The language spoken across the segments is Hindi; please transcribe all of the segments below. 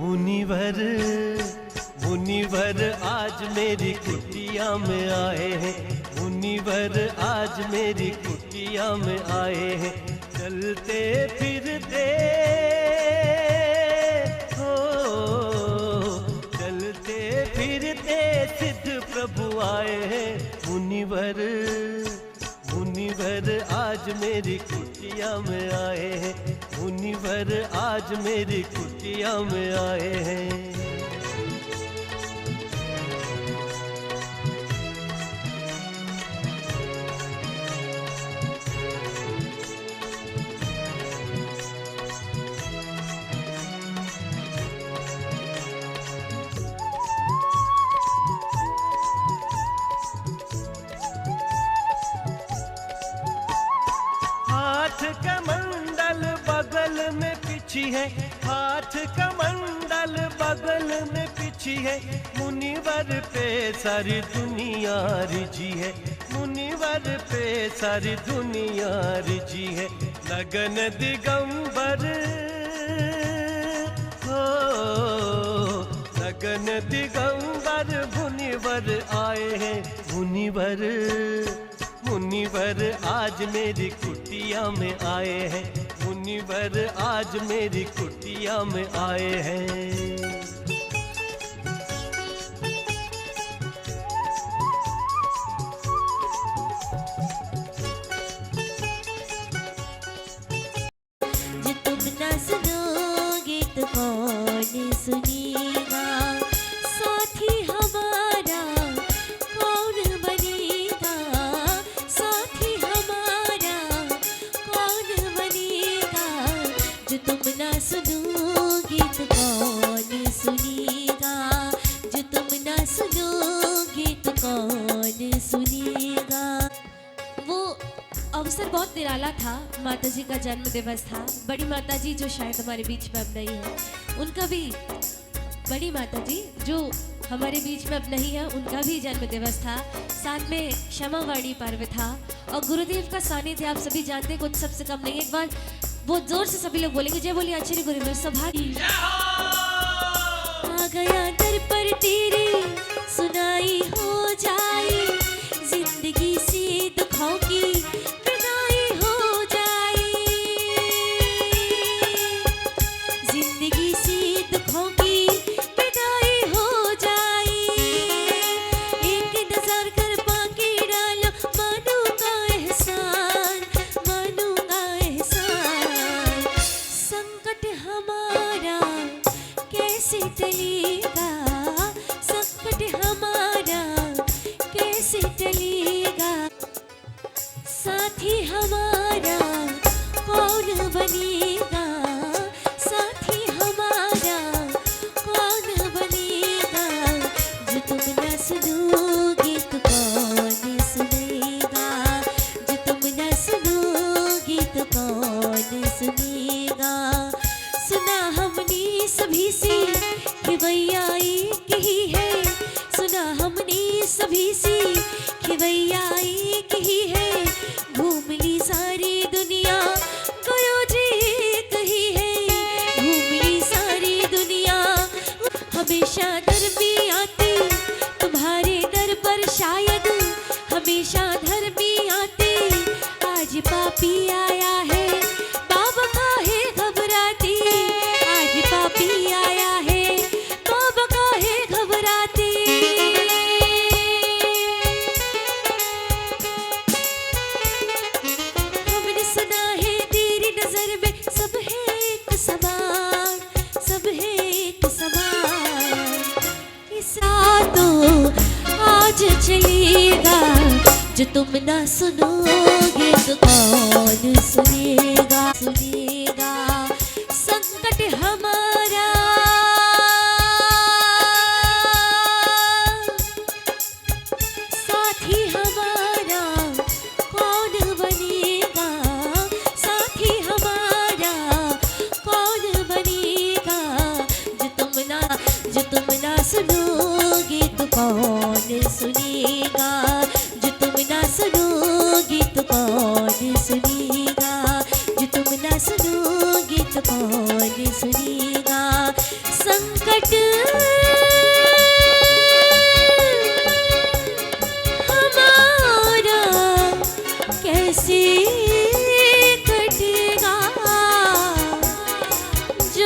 मुनिवर मुनिवर आज मेरी कुटिया में आए हैं, मुनिवर आज मेरी कुटिया में आए हैं। चलते फिरते हो, चलते फिरते सिद्ध प्रभु आए हैं। मुनिवर मुनिवर आज मेरी कुटिया में आए हैं, मुनिवर आज मेरी कुटिया में आए हैं। हाथ कमंडल बगल में पिछी है, हाथ कमंडल बगल में पिछी है। मुनिवर पे सारी दुनिया रिझी है, मुनिवर पे सारी दुनिया रिझी है। लगन दिगंबर हो, लगन दिगंबर मुनिवर आए हैं। मुनिवर मुनिवर आज मेरी कुटिया में आए हैं, मुनिवर आज मेरी कुटिया में आए हैं। जो तुम ना सुनोगे तो कौन सुनेगा, साथी हमारा कौन बनेगा, साथी हमारा कौन बनेगा। जो तुम ना सुनोगे तो कौन सुनेगा, जो तुम ना सुनोगे तो कौन सुनेगा। वो अवसर बहुत निराला था, माता जी का जन्म दिवस था। बड़ी माता जी जो शायद हमारे बीच में अब नहीं है, उनका भी, बड़ी माता जी जो हमारे बीच में अब नहीं है, उनका भी जन्म दिवस था। साथ में क्षमावाणी पर्व था और गुरुदेव का सानिध्य आप सभी जानते हैं कुछ सबसे कम नहीं। एक बार बहुत जोर से सभी लोग बोलेंगे जय बोलिए आचार्य गुरुदेव सौभाग्य। आ गया दर पर तेरे सुनाई हो जाए, जिंदगी से दुखों की विदाई हो जाए, जिंदगी से दुखों की विदाई हो जाए। एक नजर कर पाके डालो मानूंगा एहसान, मानूंगा एहसान। संकट हमारा कैसे टलेगा, संकट हमारा कैसे टलेगा। साथी हमारा कौन बनेगा, साथी हमारा कौन बनेगा। जो तुम ना सुनोगे तो कौन सुनेगा, जो तुम ना सुनोगे तो कौन सुनेगा। सुना हमने सभी से कि भैया एक ही है, सुना हमने सभी से कि भैया एक ही है। घूम ली सारी दुनिया गुरु जी एक ही है, घूम ली सारी दुनिया। हमेशा दर में आते तुम्हारे दर पर, शायद हमेशा दर में आते। आज पापी आया है बाबा काहे घबराते, आज पापी आया है बाबा काहे घबराते। हमने सुना है तेरी नजर में सब है एक समान, सब है एक समान। इस रातों आज चलेगा, जो तुम ना सुनोगे तो कौन सुनेगा, सुनेगा। संकट हमारा साथी हमारा कौन बनेगा, साथी हमारा कौन बनेगा। जो तुम ना सुनोगे तो कौन सुनेगा, जो तुम ना सुनोगे तो कौन सुनेगा, जो तुम ना सुनोगे तो कौन सुनेगा। संग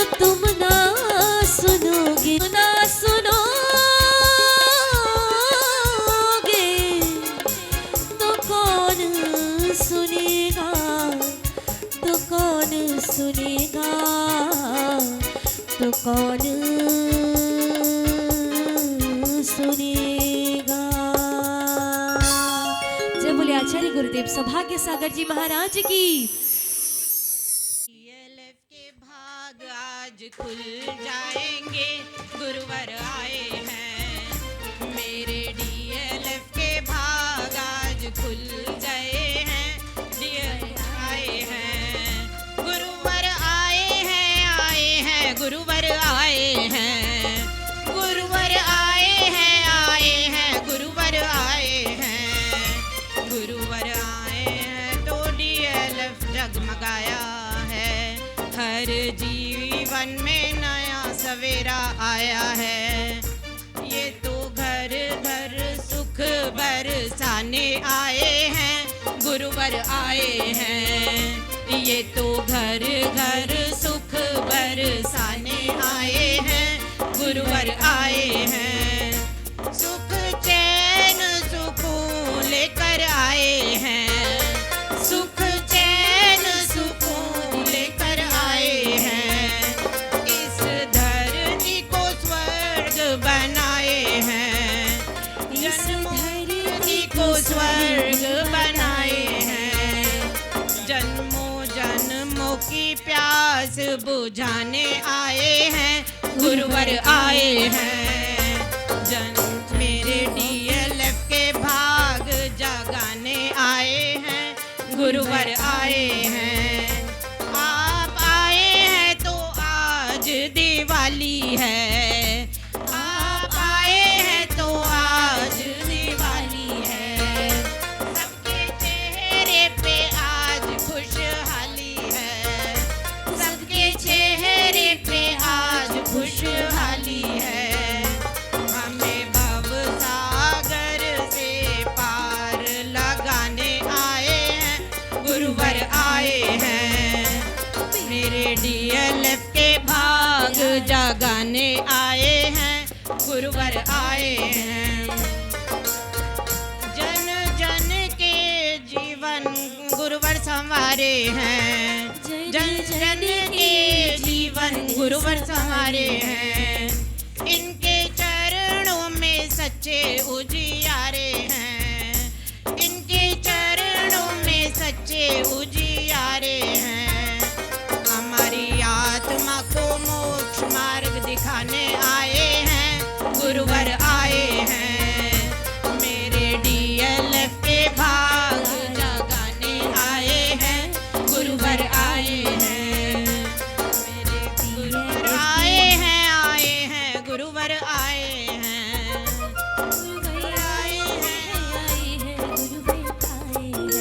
जो तुम ना सुनोगे, ना सुनोगे तो कौन सुनेगा, तो कौन सुनेगा, तो कौन सुनेगा। जय बोले आचार्य गुरुदेव सौभाग्य सागर जी महाराज की। DLF के भाग आज खुल जाएंगे, गुरुवर आए हैं। मेरे DLF के भाग आज खुल गए हैं, DLF आए हैं। गुरुवर आए हैं, आए हैं, गुरुवर आए हैं। गुरुवर आए हैं, आए हैं, गुरुवर आए हैं। गुरुवर आए हैं तो DLF जगमगाया है। हर जीवन में नया सवेरा आया है। ये तो घर घर सुख बरसाने आए हैं, गुरुवर आए हैं। ये तो घर घर सुख बरसाने आए हैं, गुरुवर आए हैं। सुख चैन सुकून लेकर आए हैं। सुख चैन सुकून लेकर आए हैं। इस धरती को स्वर्ग बनाए हैं। इस धरती को स्वर्ग बनाए हैं। जन्मों जन्मों की प्यास बुझाने आए हैं, गुरुवर आए हैं। मेरे DLF के भाग जगाने आए हैं, गुरुवर आए हैं। आप आए हैं तो आज दिवाली है। आप आए हैं तो आज दिवाली है। सबके चेहरे पे आज खुशहाली है। सबके चेहरे पे आज खुशहाली है। हमें भव सागर से पार लगाने आए हैं, गुरुवर आए हैं। मेरे DLF के भाग जगाने आए हैं, गुरुवर आए हैं। जन जन के जीवन गुरुवर संवारे हैं। जन जन के जीवन गुरुवर संवारे हैं। इनके चरणों में सच्चे उजियारे हैं। इनके चरणों में सच्चे उजियारे हैं। हमारी आत्मा को मोक्ष मार्ग दिखाने आए हैं, गुरुवर आए हैं। मेरे DLF के भाग जगाने आए हैं, गुरुवर आए हैं। मेरे गुरुवर आए हैं, आए हैं, गुरुवर आए हैं। गुरुवर आए हैं, आए हैं, गुरुवर आए हैं।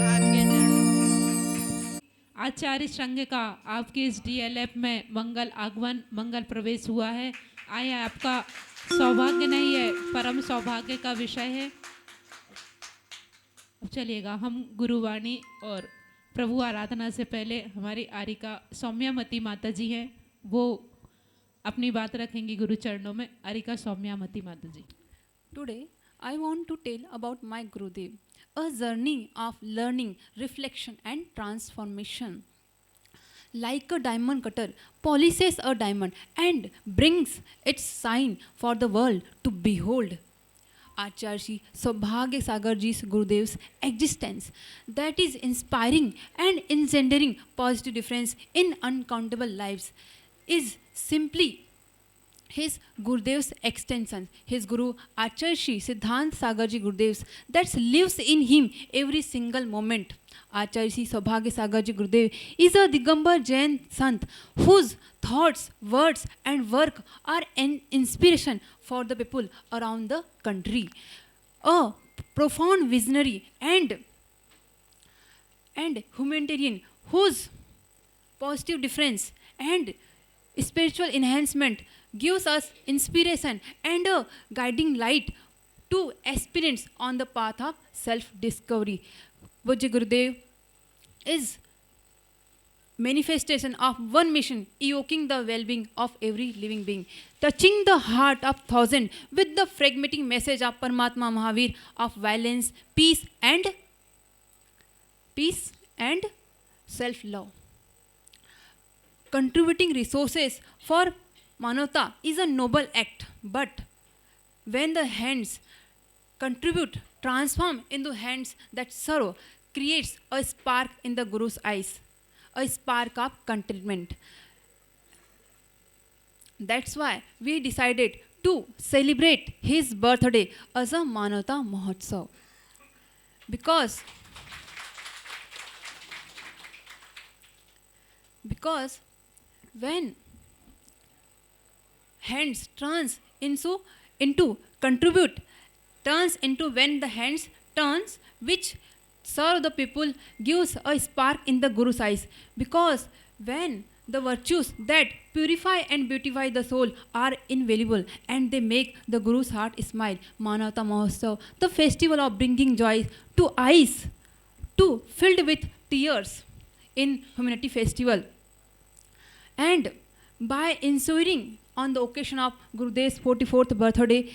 आपके चरणों आचार्य संघ का आपके इस DLF में मंगल आगमन, मंगल प्रवेश हुआ है। आया आपका सौभाग्य नहीं है, परम सौभाग्य का विषय है। अब चलिएगा हम गुरुवाणी और प्रभु आराधना से पहले हमारी आरिका सौम्यामती माता जी हैं, वो अपनी बात रखेंगी गुरु चरणों में। आरिका सौम्यामती माता जी। Today, I want to tell about my Gurudev, a journey of learning, reflection, and transformation. Like a diamond cutter polishes a diamond and brings its shine for the world to behold. Acharya Shri Saubhagya Sagar Ji's Gurudev's existence that is inspiring and engendering positive difference in uncountable lives is simply his Gurudev's extension, his Guru Acharya Shri Siddhant Sagar Ji Gurudev's that lives in him every single moment. Acharya Shri Saubhagya Sagar Ji Gurudev is a Digambar Jain Sant whose thoughts, words and work are an inspiration for the people around the country. A profound visionary and humanitarian whose positive difference and spiritual enhancement gives us inspiration and a guiding light to aspirants on the path of self-discovery. Pujya Gurudev is manifestation of one mission, evoking the well-being of every living being, touching the heart of thousands with the pragmatic message of Paramatma Mahavir of violence, peace and self-love. Contributing resources for Manavata is a noble act, but when the hands contribute, transform into hands that serve, creates a spark in the Guru's eyes, a spark of contentment. That's why we decided to celebrate his birthday as a Manavata Mahotsav. Because when hands turns into contribute, turns into when the hands turns which serve the people, gives a spark in the Guru's eyes. Because when the virtues that purify and beautify the soul are invaluable and they make the Guru's heart smile. Manavata Mahotsav, the festival of bringing joy to eyes to filled with tears in humanity festival. And by ensuring on the occasion of Gurudev's 44th birthday,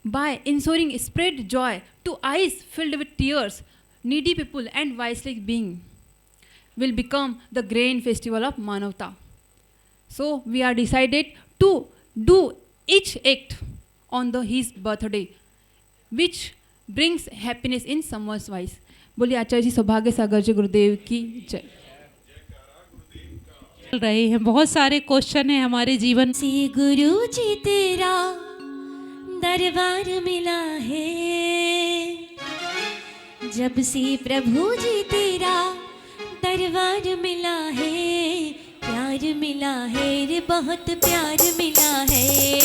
by ensuring spread joy to eyes filled with tears, needy people and voiceless beings will become the grand festival of Manavata. So we are decided to do each act on his birthday, which brings happiness in someone's voice. बोलिए आचार्य जी सौभाग्य सागर जी गुरुदेव की जय। चल रहे हैं, बहुत सारे क्वेश्चन हैं हमारे जीवन से गुरु जी तेरा दरबार मिला है, जब से प्रभु जी तेरा दरबार मिला है, प्यार मिला है रे बहुत प्यार मिला है,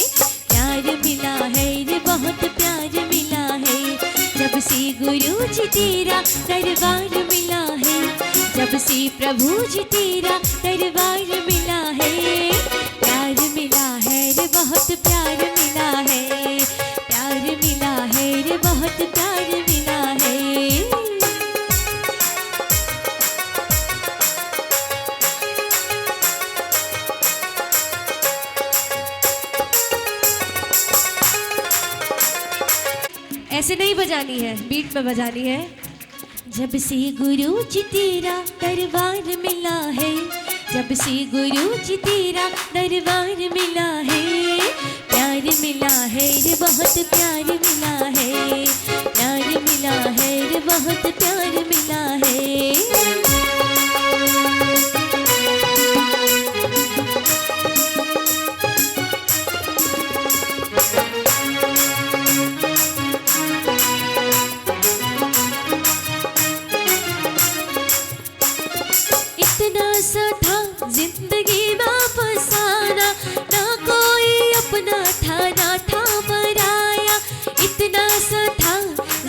प्यार मिला है रे बहुत प्यार मिला है, जब से गुरु जी तेरा दरबार मिला है, जब से प्रभु जी तेरा दरबार मिला है, प्यार मिला है रे बहुत प्यार मिला है, प्यार मिला है रे बहुत प्यार मिला है। ऐसे नहीं बजानी है, बीट पे बजानी है। जब से गुरु जी तेरा दरबार मिला है, जब से गुरु जी तेरा दरबार मिला है, प्यार मिला है रे बहुत प्यार मिला है, प्यार मिला है रे बहुत प्यार मिला है। जिंदगी वापस आना, ना कोई अपना था ना था पराया, इतना सा था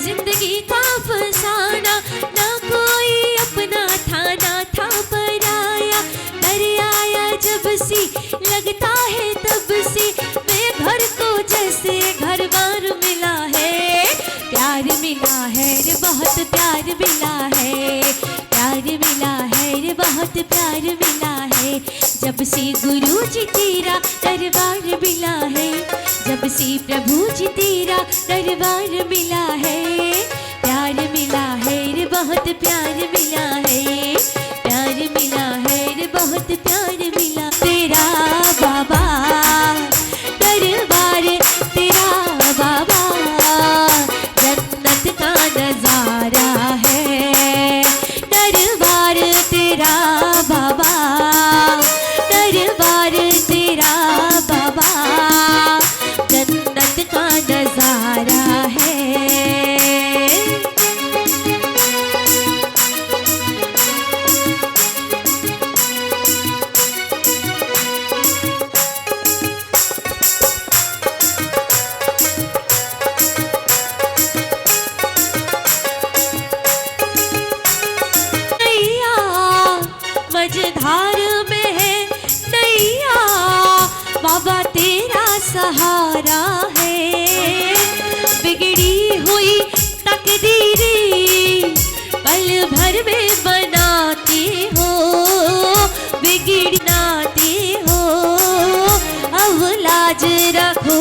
जिंदगी का फसाना, ना कोई अपना था ना था पराया, घर आया जब से लगता है तब से मैं घर को जैसे घर बार मिला है, प्यार मिला है रे बहुत प्यार मिला है, प्यार मिला है रे बहुत प्यार मिला है, जब से गुरु जी तेरा दरबार मिला है, जब से प्रभु जी तेरा दरबार मिला है, प्यार मिला है रे बहुत प्यार मिला है, प्यार मिला है रे बहुत प्यार मिला। तेरा बाबा दरबार, तेरा बाबा जन्नत का नजारा है, दरबार तेरा बाबा, दरबार तेरा बाबा जन्नत का नजारा है। लाज रखो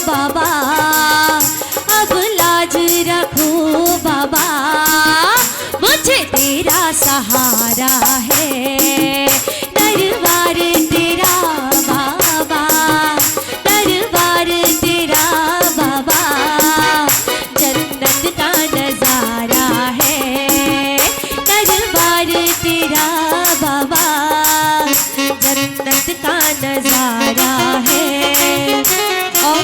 बाबा, अब लाज रखो बाबा, मुझे तेरा सहारा है, दरबार तेरा बाबा, दरबार तेरा बाबा, जन्नत का नजारा है, दरबार तेरा बाबा, जन्नत का नजारा है। और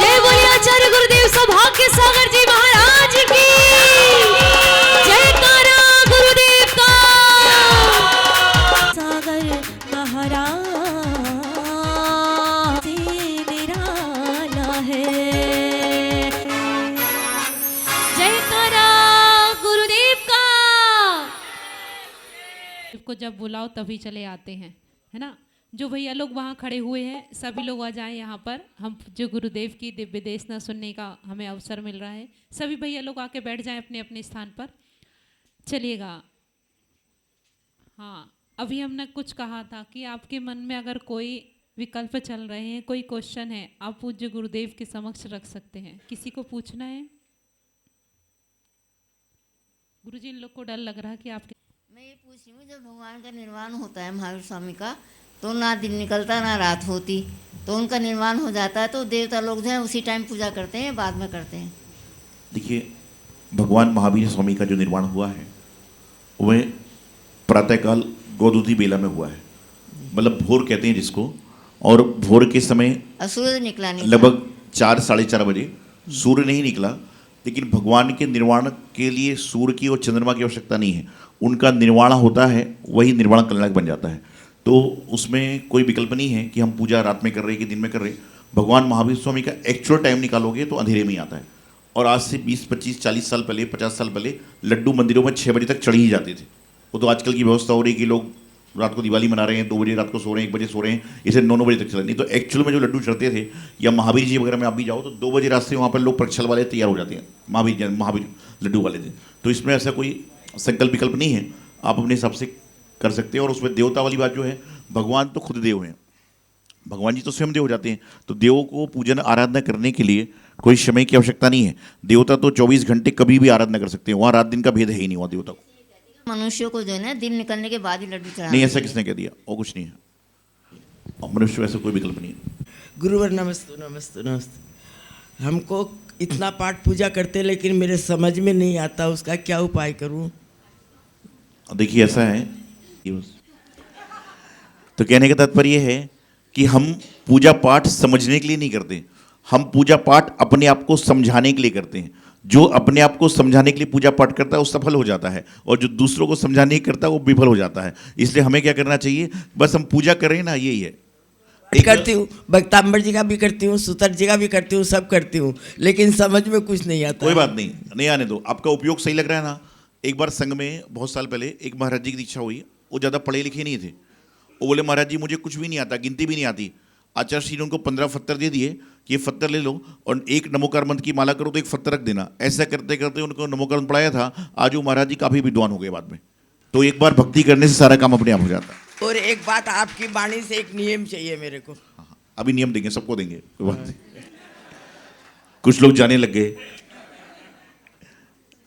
जय बोलिए आचार्य गुरुदेव सौभाग्य सागर जी महाराज की जयकारा गुरुदेव का। सागर महाराज से निराला है, जयकारा गुरुदेव का। को जब बुलाओ तभी चले आते हैं, है ना। जो भैया लोग वहाँ खड़े हुए हैं सभी लोग आ जाएं यहाँ पर। हम जो गुरुदेव की दिव्य देशना सुनने का हमें अवसर मिल रहा है, सभी भैया लोग आके बैठ जाएं अपने अपने स्थान पर। चलिएगा। हाँ, अभी हमने कुछ कहा था कि आपके मन में अगर कोई विकल्प चल रहे हैं, कोई क्वेश्चन है, आप पूज्य गुरुदेव के समक्ष रख सकते हैं। किसी को पूछना है? गुरुजी, इन लोग को डर लग रहा है कि आपके। मैं ये पूछ रही हूँ, जब भगवान का निर्वाण होता है महावीर स्वामी का, तो ना दिन निकलता ना रात होती, तो उनका निर्वाण हो जाता है, तो देवता लोग जो है उसी टाइम पूजा करते हैं, बाद में करते हैं? देखिए, भगवान महावीर स्वामी का जो निर्वाण हुआ है वह प्रातःकाल गोदूती बेला में हुआ है, मतलब भोर कहते हैं जिसको। और भोर के समय सूरज निकला नहीं, लगभग 4 साढ़े 4 बजे सूर्य नहीं निकला, लेकिन भगवान के निर्वाण के लिए सूर्य की और चंद्रमा की आवश्यकता नहीं है। उनका निर्वाण होता है, वही निर्वाण कल्याणक बन जाता है। तो उसमें कोई विकल्प नहीं है कि हम पूजा रात में कर रहे हैं कि दिन में कर रहे हैं। भगवान महावीर स्वामी का एक्चुअल टाइम निकालोगे तो अंधेरे में ही आता है। और आज से 20, 25, 40 साल पहले, 50 साल पहले लड्डू मंदिरों में 6 बजे तक चढ़ ही जाते थे। वो तो आजकल की व्यवस्था हो रही है कि लोग रात को दिवाली मना रहे हैं, 2 बजे रात को सो रहे हैं, 1 बजे सो रहे हैं, इसे 9 बजे तक चला। नहीं तो एक्चुअल में जो लड्डू चढ़ते थे, या महावीर जी वगैरह में आप भी जाओ तो 2 बजे रात से वहाँ पर लोग प्रक्षल वाले तैयार हो जाते हैं, महावीर लड्डू वाले दिन। तो इसमें ऐसा कोई संकल्प विकल्प नहीं है, आप अपने हिसाब से कर सकते हैं। और उसमें देवता वाली बात जो है, भगवान तो खुद देव हैं, भगवान जी तो स्वयं देव हो जाते हैं। तो देवों को पूजन आराधना करने के लिए कोई समय की आवश्यकता नहीं है। देवता तो 24 घंटे कभी भी आराधना कर सकते हैं, वहाँ रात दिन का भेद है ही नहीं वहाँ देवता को। मनुष्यों को जो है ना दिन निकलने के बाद ही लड्डू चढ़ाना नहीं, ऐसा किसने कह दिया? और कुछ नहीं है, और मनुष्य वैसा कोई विकल्प नहीं है। गुरुवर नमस्ते नमस्ते नमस्ते। हमको इतना पाठ पूजा करते लेकिन मेरे समझ में नहीं आता, उसका क्या उपाय करूं? देखिए ऐसा है, तो कहने का तात्पर्य है कि हम पूजा पाठ समझने के लिए नहीं करते, हम पूजा पाठ अपने आप को समझाने के लिए करते हैं। जो अपने आप को समझाने के लिए पूजा पाठ करता है वो सफल हो जाता है, और जो दूसरों को समझाने की करता है वो विफल हो जाता है। इसलिए हमें क्या करना चाहिए, बस हम पूजा कर रहे हैं ना, यही है। करती हूँ, भक्तांबर जी का भी करती हूँ, सूतर जी का भी करती हूँ, सब करती हूँ, लेकिन समझ में कुछ नहीं आता। कोई बात नहीं, नहीं आने दो, आपका उपयोग सही लग रहा है ना। एक बार संघ में बहुत साल पहले एक महाराज जी की दीक्षा हुई, वो ज़्यादा पढ़े लिखे नहीं थे। वो बोले महाराज जी मुझे कुछ भी नहीं आता, गिनती भी नहीं आती। आचार्य श्री ने उनको 15 पत्थर दे दिए कि ये पत्थर ले लो और एक नमोकार मंत्र की माला करो तो एक पत्थर रख देना। ऐसा करते करते उनको नमोकार मंत्र पढ़ाया था। आज वो महाराज जी काफ़ी विद्वान हो गए बाद में। तो एक बार भक्ति करने से सारा काम अपने आप हो जाता है। और एक बात, आपकी वाणी से एक नियम चाहिए मेरे को। हाँ, अभी नियम देंगे, सबको देंगे, कोई बात नहीं। कुछ लोग जाने लग गए।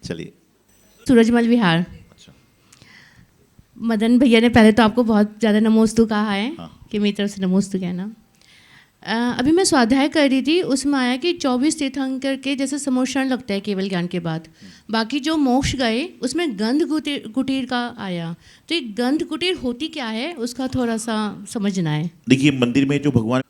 चलिए। सूरजमल विहार। मदन भैया ने पहले तो आपको बहुत ज़्यादा नमोस्तु कहा है, हाँ। कि मेरी तरफ से नमोस्तु कहना। अभी मैं स्वाध्याय कर रही थी, उसमें आया कि 24 तीर्थंकर के जैसे समोषण लगता है केवल ज्ञान के बाद, बाकी जो मोक्ष गए उसमें गंध कुटीर का आया। तो ये गंध कुटीर होती क्या है, उसका थोड़ा सा समझना है। देखिए, मंदिर में जो भगवान,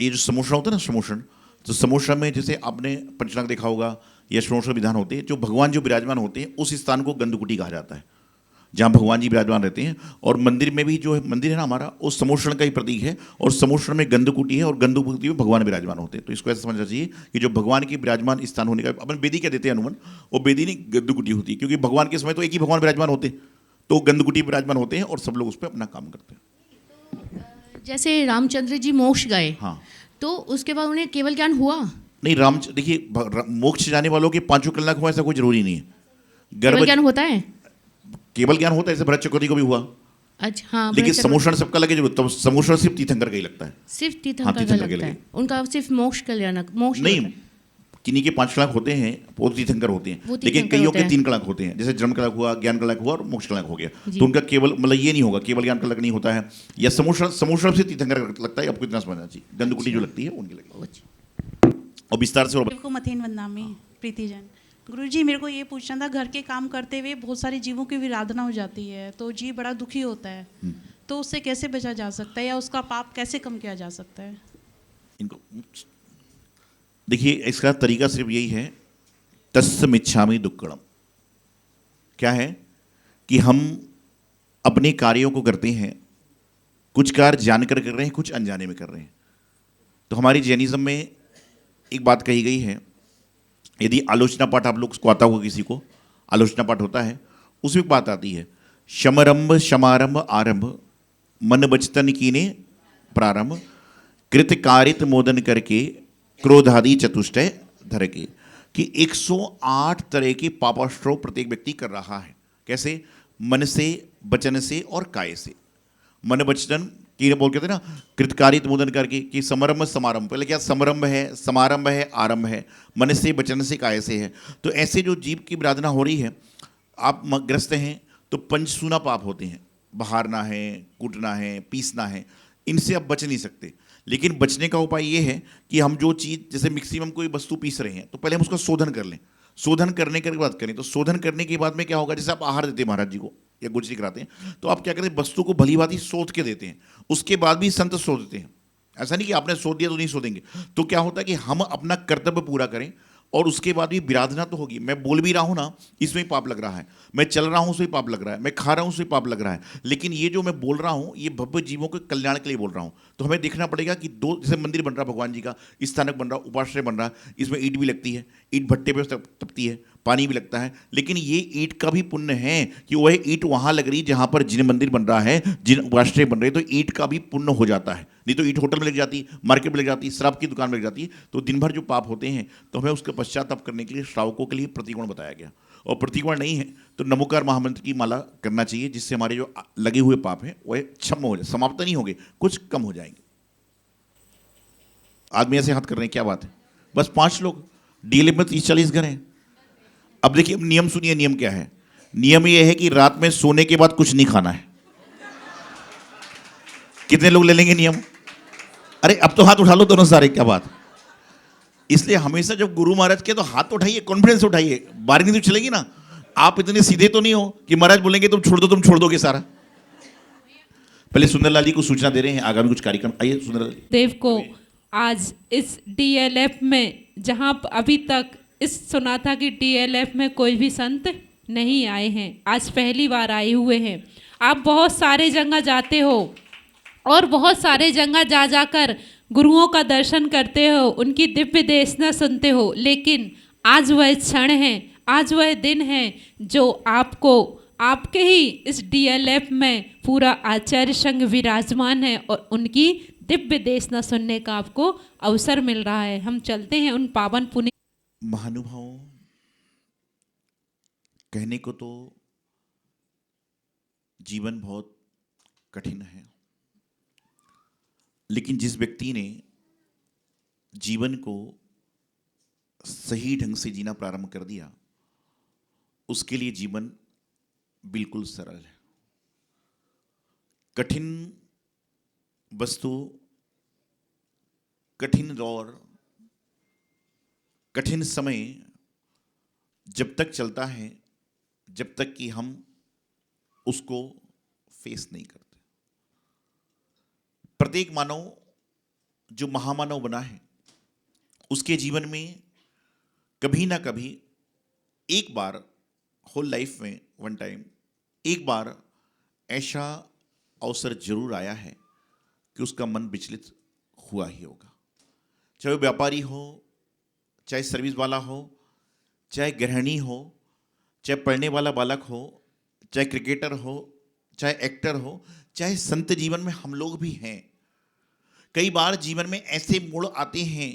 ये जो समोषण होता है ना, समोषण, तो समोषण में जैसे आपने पंचनाग देखा होगा या समोषण विधान होते हैं, जो भगवान जो विराजमान होते हैं उस स्थान को गंधकुटी कहा जाता है, जहाँ भगवान जी विराजमान रहते हैं। और मंदिर में भी जो है, मंदिर है ना हमारा, उस समोषण का ही प्रतीक है। और समोषण में गंधकुटी है और गंधकुटी में भगवान विराजमान होते हैं। तो इसको ऐसा समझना चाहिए कि जो भगवान के विराजमान स्थान होने का, अपन बेदी क्या देते हैं अनुमान, वो बेदी नहीं गंधकुटी होती है, क्योंकि भगवान के समय तो एक ही भगवान विराजमान होते, तो गंधकुटी विराजमान होते हैं और सब लोग उस पर अपना काम करते हैं। जैसे रामचंद्र जी मोक्ष गए, हाँ, तो उसके बाद उन्हें केवल ज्ञान हुआ? नहीं, देखिए मोक्ष जाने वालों के 5 कल्याण हुआ ऐसा कोई जरूरी नहीं है। केवल ज्ञान होता है? केवल ज्ञान होता है, जैसे भरत चक्रवर्ती को भी हुआ, अच्छा हाँ, लेकिन बृहचर्य- समोषण सबका लगे जरूर, तो समोषण सिर्फ तीर्थंकर का ही लगता है। सिर्फ हाँ, तीर्थंकर का तीर्थंकर के लगता है, लगे। उनका सिर्फ मोक्ष कल्याणक मोक्ष नहीं, होता है। किन्हीं के 5 कलंक होते हैं वो तीर्थंकर होते हैं, वो लेकिन तीर्थंकर कईयों होते के हैं। 3 कलंक होते हैं, जैसे जन्म कलंक हुआ, ज्ञान कलंक हुआ और मोक्ष कलंक हो गया। जी। तो उनका केवल मतलब ये नहीं होगा, केवल ज्ञान कलंक नहीं होता है, या समोषण से तीर्थंकर लगता है, आपको इतना समझना चाहिए। गंधकुटी जो लगती है उनकी लगेगी। अच्छा। और विस्तार से और को मथेन वंदनामी प्रीति जैन। गुरुजी मेरे को ये पूछना था, घर के काम करते हुए बहुत सारे जीवों की विराधना हो जाती है तो जीव बड़ा दुखी होता है, तो उससे कैसे बचा जा सकता है या उसका पाप कैसे कम किया जा सकता है? इनको देखिए, इसका तरीका सिर्फ यही है, तस्मिच्छामि दुक्कड़म। क्या है कि हम अपने कार्यों को करते हैं, कुछ कार्य जानकर कर रहे हैं, कुछ अनजाने में कर रहे हैं। तो हमारी जैनिज्म में एक बात कही गई है, यदि आलोचना पाठ आप लोग को आता होगा, किसी को आलोचना पाठ होता है, उसमें एक बात आती है, शमरंभ शमारंभ आरंभ मन बचतन कीने प्रारंभ कृत कारित मोदन करके क्रोधादि चतुष्टय धर के, कि 108 तरह के पापाश्रव प्रत्येक व्यक्ति कर रहा है। कैसे? मन से, वचन से और काय से। मन वचन की बोल कहते हैं ना, कृतकारित मोदन करके, कि समारंभ समारंभ, पहले क्या समारंभ है, समारंभ है, आरंभ है, मन से, वचन से, काय से है। तो ऐसे जो जीव की विराधना हो रही है, आप ग्रस्त हैं तो पंचसूना पाप होते हैं, बहारना है, कूटना है, पीसना है, इनसे आप बच नहीं सकते। लेकिन बचने का उपाय ये है कि हम जो चीज़, जैसे मिक्सी में हम कोई वस्तु पीस रहे हैं तो पहले हम उसका शोधन कर लें। शोधन करने के बाद करें, तो शोधन करने के बाद में क्या होगा, जैसे आप आहार देते हैं महाराज जी को या गुरुजी कराते हैं, तो आप क्या करते हैं, वस्तु को भली भांति शोध के देते हैं, उसके बाद भी संत शोधते हैं। ऐसा नहीं कि आपने शोध दिया तो नहीं शोधेंगे। तो क्या होता है कि हम अपना कर्तव्य पूरा करें और उसके बाद भी विराधना तो होगी। मैं बोल भी रहा हूँ ना, इसमें पाप लग रहा है, मैं चल रहा हूँ उसमें पाप लग रहा है, मैं खा रहा हूँ उसमें पाप लग रहा है, लेकिन ये जो मैं बोल रहा हूँ ये भव्य जीवों के कल्याण के लिए बोल रहा हूँ। तो हमें देखना पड़ेगा कि दो, जैसे मंदिर बन रहा है भगवान जी का, स्थानक बन रहा, उपाश्रय बन रहा, इसमें ईंट भी लगती है, ईंट भट्टे पे तपती है, पानी भी लगता है, लेकिन ये ईंट का भी पुण्य है कि वह ईंट वहाँ लग रही जहाँ पर जिन मंदिर बन रहा है, जिन उपाश्रय बन रहे, तो ईंट का भी पुण्य हो जाता है। नहीं तो ईंट होटल में लग जाती, मार्केट में लग जाती, शराब की दुकान में लग जाती, तो दिन भर जो पाप होते हैं, तो हमें उसके पश्चाताप करने के लिए श्रावकों के लिए प्रतिगुण बताया गया। और प्रतिगुण नहीं है तो नमोकार महामंत्र की माला करना चाहिए, जिससे हमारे जो लगे हुए पाप हैं वह क्षम हो जाए, समाप्त नहीं होंगे, कुछ कम हो जाएंगे। आदमी ऐसे हाथ कर रहे हैं, क्या बात है? बस 5 लोग, डीएलएफ में 30-40 घर हैं। अब देखिए, अब नियम सुनिए, नियम क्या है? नियम यह है कि रात में सोने के बाद कुछ नहीं खाना है। कितने लोग ले लेंगे नियम? अरे अब तो हाथ उठा लो दोनों सारे, क्या बात। इसलिए हमेशा जब गुरु महाराज के तो हाथ उठाइए, कॉन्फिडेंस उठाइए, बारगेनिंग तो चलेगी ना। आप इतने सीधे तो नहीं हो कि महाराज बोलेंगे तुम छोड़ दो, तुम छोड़ दोगे सारा। पहले सुंदरलाल जी को सूचना दे रहे हैं आगामी कुछ कार्यक्रम। आइए सुंदरलाल जी। देव को आज इस डीएलएफ में, जहां अभी तक इस सुना था कि डीएलएफ में कोई भी संत नहीं आए हैं, आज पहली बार आए हुए हैं। आप बहुत सारे जगह जाते हो और बहुत सारे जगह जा जाकर गुरुओं का दर्शन करते हो, उनकी दिव्य देशना सुनते हो, लेकिन आज वह क्षण है, आज वह दिन है जो आपको आपके ही इस डीएलएफ में पूरा आचार्य संघ विराजमान है और उनकी दिव्य देशना सुनने का आपको अवसर मिल रहा है। हम चलते हैं उन पावन पुण्य महानुभावों, कहने को तो जीवन बहुत कठिन है, लेकिन जिस व्यक्ति ने जीवन को सही ढंग से जीना प्रारंभ कर दिया, उसके लिए जीवन बिल्कुल सरल है। कठिन वस्तु, कठिन दौर, कठिन समय जब तक चलता है, जब तक कि हम उसको फेस नहीं करते। प्रत्येक मानव जो महामानव बना है, उसके जीवन में कभी ना कभी एक बार, होल लाइफ में वन टाइम, एक बार ऐसा अवसर जरूर आया है कि उसका मन विचलित हुआ ही होगा। चाहे वो व्यापारी हो, चाहे सर्विस वाला हो, चाहे गृहिणी हो, चाहे पढ़ने वाला बालक हो, चाहे क्रिकेटर हो, चाहे एक्टर हो, चाहे संत जीवन में हम लोग भी हैं। कई बार जीवन में ऐसे मोड़ आते हैं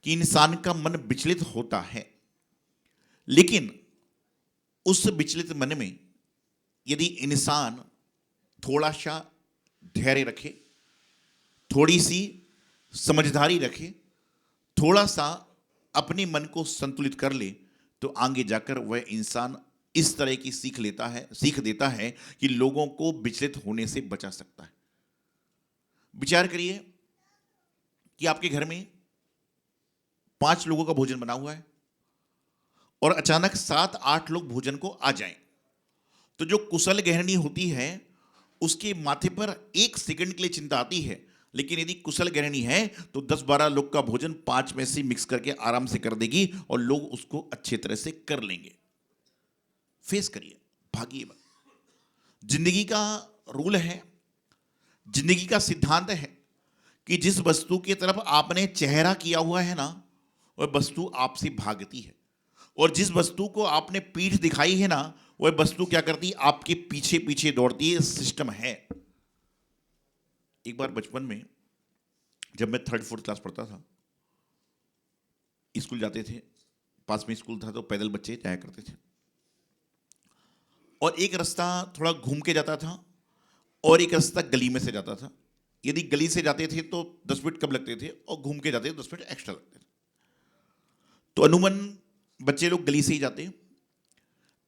कि इंसान का मन विचलित होता है, लेकिन उस विचलित मन में यदि इंसान थोड़ा सा धैर्य रखे, थोड़ी सी समझदारी रखे, थोड़ा सा अपने मन को संतुलित कर ले, तो आगे जाकर वह इंसान इस तरह की सीख देता है कि लोगों को विचलित होने से बचा सकता है। विचार करिए कि आपके घर में 5 लोगों का भोजन बना हुआ है और अचानक 7-8 लोग भोजन को आ जाएं, तो जो कुशल गृहिणी होती है उसके माथे पर 1 सेकंड के लिए चिंता आती है, लेकिन यदि कुशल गृहिणी है तो 10-12 लोग का भोजन 5 में से मिक्स करके आराम से कर देगी और लोग उसको अच्छे तरह से कर लेंगे। फेस करिए, भागिए मत। जिंदगी का रूल है, जिंदगी का सिद्धांत है कि जिस वस्तु की तरफ आपने चेहरा किया हुआ है ना, वह वस्तु आपसे भागती है, और जिस वस्तु को आपने पीठ दिखाई है ना, वह वस्तु क्या करती है, आपके पीछे पीछे दौड़ती है। सिस्टम है। एक बार बचपन में जब मैं 3rd-4th क्लास पढ़ता था, स्कूल जाते थे, पास में स्कूल था तो पैदल बच्चे जाया करते थे, और एक रास्ता थोड़ा घूम के जाता था और एक रास्ता गली में से जाता था। यदि गली से जाते थे तो 10 मिनट कम लगते थे और घूम के जाते थे 10 मिनट एक्स्ट्रा लगते थे। तो अमूमन बच्चे लोग गली से ही जाते,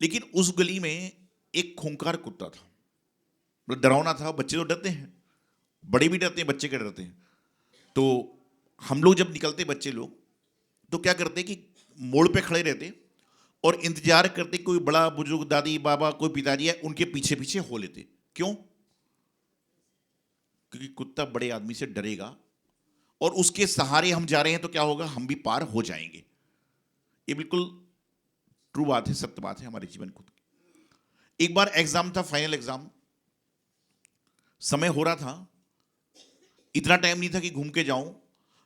लेकिन उस गली में एक खूंखार कुत्ता था, मतलब डरावना था। बच्चे तो डरते हैं, बड़े भी डरते हैं, बच्चे क्या डरते हैं। तो हम लोग जब निकलते बच्चे लोग तो क्या करते कि मोड़ पे खड़े रहते और इंतजार करते कोई बड़ा बुजुर्ग, दादी बाबा, कोई पिताजी है, उनके पीछे पीछे हो लेते। क्यों? क्योंकि कुत्ता बड़े आदमी से डरेगा और उसके सहारे हम जा रहे हैं तो क्या होगा, हम भी पार हो जाएंगे। ये बिल्कुल ट्रू बात है, सत्य बात है हमारे जीवन को। एक बार एग्जाम था, फाइनल एग्जाम, समय हो रहा था, इतना टाइम नहीं था कि घूम के जाऊं।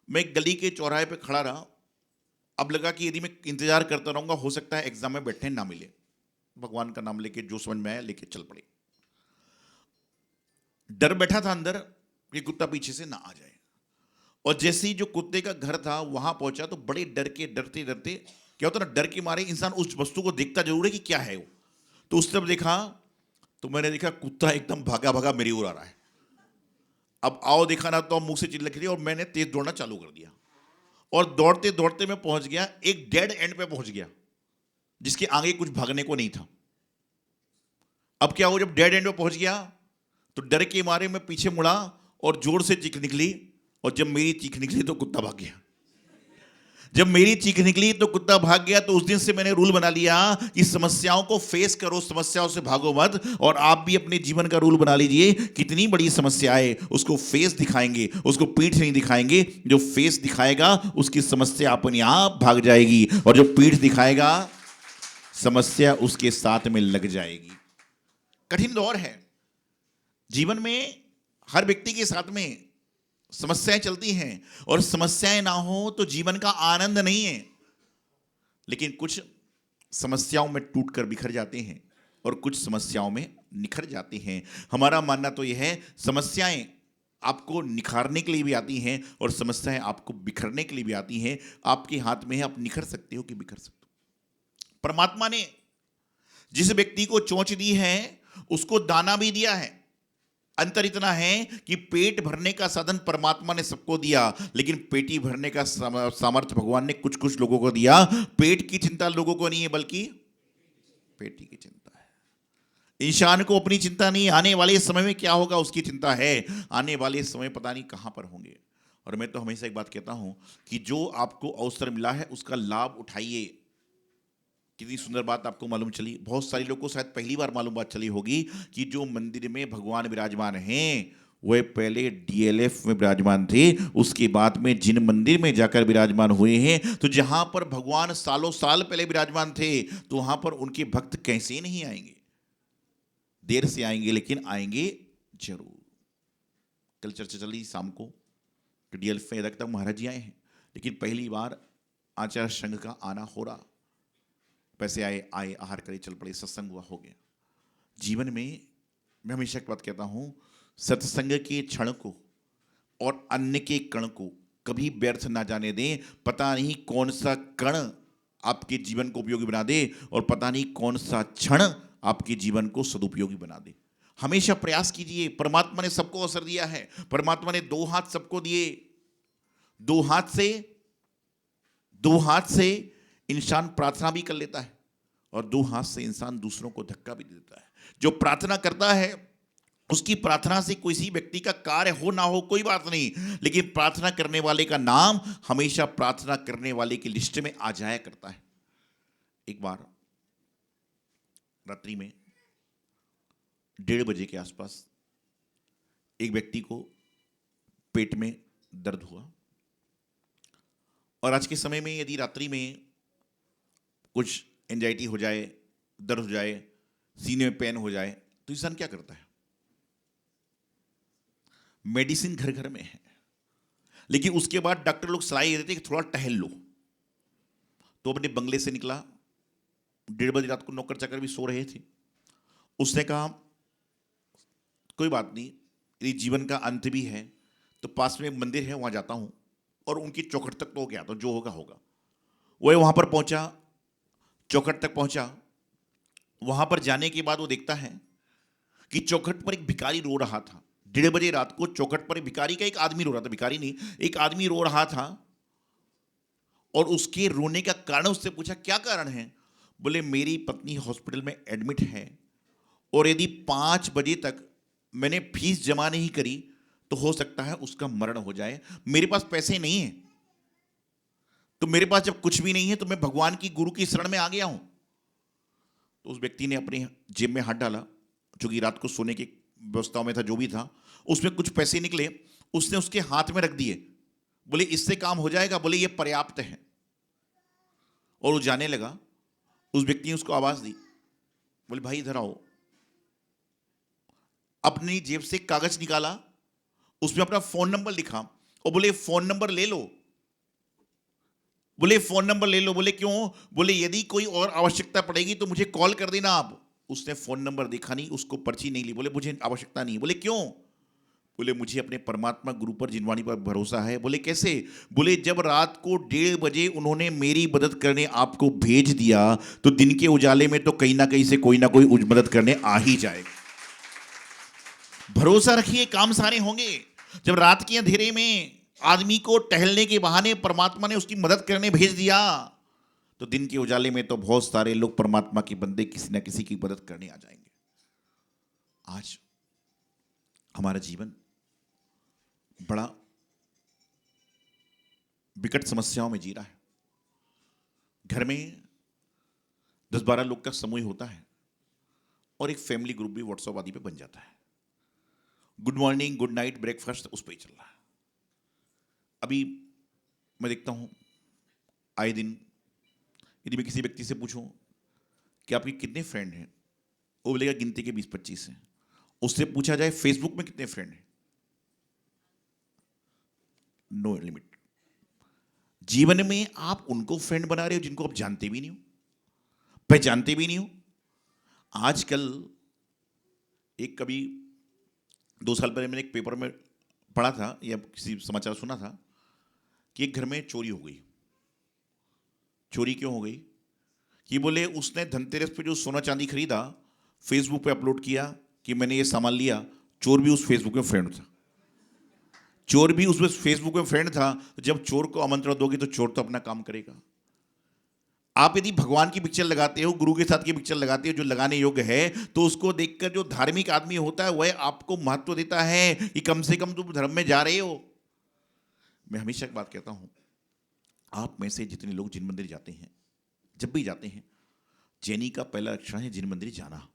मैं गली के चौराहे पे खड़ा रहा। अब लगा कि यदि मैं इंतजार करता रहूंगा हो सकता है एग्जाम में बैठने ना मिले। भगवान का नाम लेके जो समझ में आया लेके चल पड़े। डर बैठा था अंदर कि कुत्ता पीछे से ना आ जाए, और जैसे ही जो कुत्ते का घर था वहां पहुंचा तो बड़े डर के डरते डरते, क्या होता ना, डर के मारे इंसान उस वस्तु को देखता जरूर है कि क्या है वो। तो उस तरफ देखा तो मैंने देखा कुत्ता एकदम भागा भागा मेरी ओर आ रहा है। अब आओ देखा ना तो मुंह से चिल्ला रही, और मैंने तेज दौड़ना चालू कर दिया और दौड़ते दौड़ते मैं पहुंच गया एक डेड एंड पे पहुंच गया, जिसके आगे कुछ भागने को नहीं था। अब क्या हो, जब डेड एंड पे पहुंच गया तो डर के मारे मैं पीछे मुड़ा और जोर से चीख निकली, और जब मेरी चीख निकली तो कुत्ता भाग गया। जब मेरी चीख निकली तो कुत्ता भाग गया। तो उस दिन से मैंने रूल बना लिया कि समस्याओं को फेस करो, समस्याओं से भागो मत। और आप भी अपने जीवन का रूल बना लीजिए, कितनी बड़ी समस्या है उसको फेस दिखाएंगे, उसको पीठ नहीं दिखाएंगे। जो फेस दिखाएगा उसकी समस्या अपने आप भाग जाएगी, और जो पीठ दिखाएगा समस्या उसके साथ में लग जाएगी। कठिन दौर है जीवन में, हर व्यक्ति के साथ में समस्याएं चलती हैं, और समस्याएं ना हो तो जीवन का आनंद नहीं है। लेकिन कुछ समस्याओं में टूटकर बिखर जाते हैं और कुछ समस्याओं में निखर जाते हैं। हमारा मानना तो यह है, समस्याएं आपको निखारने के लिए भी आती हैं और समस्याएं आपको बिखरने के लिए भी आती हैं। आपके हाथ में है, आप निखर सकते हो कि बिखर सकते हो। परमात्मा ने जिस व्यक्ति को चोंच दी है उसको दाना भी दिया है। अंतर इतना है कि पेट भरने का साधन परमात्मा ने सबको दिया, लेकिन पेटी भरने का सामर्थ्य भगवान ने कुछ कुछ लोगों को दिया। पेट की चिंता लोगों को नहीं है, बल्कि पेटी की चिंता है। इंसान को अपनी चिंता नहीं, आने वाले समय में क्या होगा उसकी चिंता है। आने वाले समय पता नहीं कहां पर होंगे। और मैं तो हमेशा एक बात कहता हूं कि जो आपको अवसर मिला है उसका लाभ उठाइए। कितनी सुंदर बात आपको मालूम चली, बहुत सारे लोगों को शायद पहली बार मालूम बात चली होगी कि जो मंदिर में भगवान विराजमान हैं वह पहले डीएलएफ में विराजमान थे, उसके बाद में जिन मंदिर में जाकर विराजमान हुए हैं। तो जहां पर भगवान सालों साल पहले विराजमान थे तो वहां पर उनके भक्त कैसे नहीं आएंगे। देर से आएंगे लेकिन आएंगे जरूर। कल चर्चा चली शाम को कि डीएलएफ में तक महाराज जी आए हैं, लेकिन पहली बार आचार्य संघ का आना हो रहा। पैसे आए, आहार करे, चल पड़े, सत्संग हुआ, हो गया। जीवन में मैं हमेशा एक बात कहता हूं, सत्संग के क्षण को और अन्य के कण को कभी व्यर्थ ना जाने दें। पता नहीं कौन सा कण आपके जीवन को उपयोगी बना दे और पता नहीं कौन सा क्षण आपके जीवन को सदुपयोगी बना दे। हमेशा प्रयास कीजिए। परमात्मा ने सबको अवसर दिया है, परमात्मा ने 2 हाथ सबको दिए। 2 हाथ से इंसान प्रार्थना भी कर लेता है और 2 हाथ से इंसान दूसरों को धक्का भी दे देता है। जो प्रार्थना करता है उसकी प्रार्थना से किसी व्यक्ति का कार्य हो ना हो कोई बात नहीं, लेकिन प्रार्थना करने वाले का नाम हमेशा प्रार्थना करने वाले की लिस्ट में आ जाया करता है। एक बार रात्रि में 1:30 बजे के आसपास एक व्यक्ति को पेट में दर्द हुआ, और आज के समय में यदि रात्रि में कुछ एंजाइटी हो जाए, दर्द हो जाए, सीने में पेन हो जाए, तो इंसान क्या करता है? मेडिसिन घर घर में है, लेकिन उसके बाद डॉक्टर लोग सलाह ये देते कि थोड़ा टहल लो। तो अपने बंगले से निकला, 1:30 बजे रात को नौकर चाकर भी सो रहे थे। उसने कहा कोई बात नहीं, यदि जीवन का अंत भी है तो पास में एक मंदिर है, वहां जाता हूं और उनकी चौखट तक तो गया, तो जो होगा होगा। वह वहां पर पहुंचा, चौखट तक पहुंचा। वहां पर जाने के बाद वो देखता है कि चौखट पर एक भिखारी रो रहा था। 1:30 बजे रात को चौखट पर भिखारी का एक आदमी रो रहा था, भिखारी नहीं, एक आदमी रो रहा था। और उसके रोने का कारण उससे पूछा, क्या कारण है? बोले मेरी पत्नी हॉस्पिटल में एडमिट है और यदि 5 बजे तक मैंने फीस जमा नहीं करी तो हो सकता है उसका मरण हो जाए। मेरे पास पैसे नहीं है, तो मेरे पास जब कुछ भी नहीं है तो मैं भगवान की गुरु की शरण में आ गया हूं। तो उस व्यक्ति ने अपने जेब में हाथ डाला, जो कि रात को सोने की व्यवस्था में था, जो भी था, उसमें कुछ पैसे निकले, उसने उसके हाथ में रख दिए। बोले इससे काम हो जाएगा? बोले ये पर्याप्त है। और वो जाने लगा। उस व्यक्ति ने उसको आवाज दी, बोले भाई इधर आओ। अपनी जेब से कागज निकाला, उसमें अपना फोन नंबर लिखा और बोले फोन नंबर ले लो। बोले फोन नंबर ले लो। बोले क्यों? बोले यदि कोई और आवश्यकता पड़ेगी तो मुझे कॉल कर देना आप। उसने फोन नंबर देखा नहीं, उसको पर्ची नहीं ली। बोले मुझे आवश्यकता नहीं। बोले क्यों? बोले मुझे अपने परमात्मा गुरु पर, जिनवाणी पर भरोसा है। बोले कैसे? बोले जब रात को 1:30 बजे उन्होंने मेरी मदद करने आपको भेज दिया तो दिन के उजाले में तो कहीं ना कहीं से कोई ना कोई मदद करने आ ही जाएगा। भरोसा रखिए, काम सारे होंगे। जब रात के अंधेरे में आदमी को टहलने के बहाने परमात्मा ने उसकी मदद करने भेज दिया तो दिन के उजाले में तो बहुत सारे लोग परमात्मा के बंदे किसी न किसी की मदद करने आ जाएंगे। आज हमारा जीवन बड़ा विकट समस्याओं में जी रहा है। घर में 10-12 लोग का समूह होता है और एक फैमिली ग्रुप भी व्हाट्सएप आदि पे बन जाता है। Good morning, good night, breakfast उस पर ही चल रहा है। अभी मैं देखता हूं आए दिन, यदि मैं किसी व्यक्ति से पूछूं कि आपके कितने फ्रेंड हैं, वो बोलेगा गिनती के 20-25 हैं। उससे पूछा जाए फेसबुक में कितने फ्रेंड हैं, नो लिमिट। जीवन में आप उनको फ्रेंड बना रहे हो जिनको आप जानते भी नहीं हो, पहचानते भी नहीं हो। आजकल एक कभी 2 साल पहले मैंने एक पेपर में पढ़ा था या किसी समाचार सुना था कि एक घर में चोरी हो गई। चोरी क्यों हो गई? कि बोले उसने धनतेरस पे जो सोना चांदी खरीदा फेसबुक पे अपलोड किया कि मैंने ये सामान लिया। चोर भी उस फेसबुक में फ्रेंड था, चोर भी उसमें फेसबुक में फ्रेंड था। जब चोर को आमंत्रण दोगे तो चोर तो अपना काम करेगा। आप यदि भगवान की पिक्चर लगाते हो, गुरु के साथ की पिक्चर लगाते हो जो लगाने योग्य है, तो उसको देखकर जो धार्मिक आदमी होता है वह आपको महत्व देता है कि कम से कम तुम धर्म में जा रहे हो। मैं हमेशा एक बात कहता हूं, आप में से जितने लोग जिन मंदिर जाते हैं, जब भी जाते हैं, जैनी का पहला लक्षण है जिन मंदिर जाना।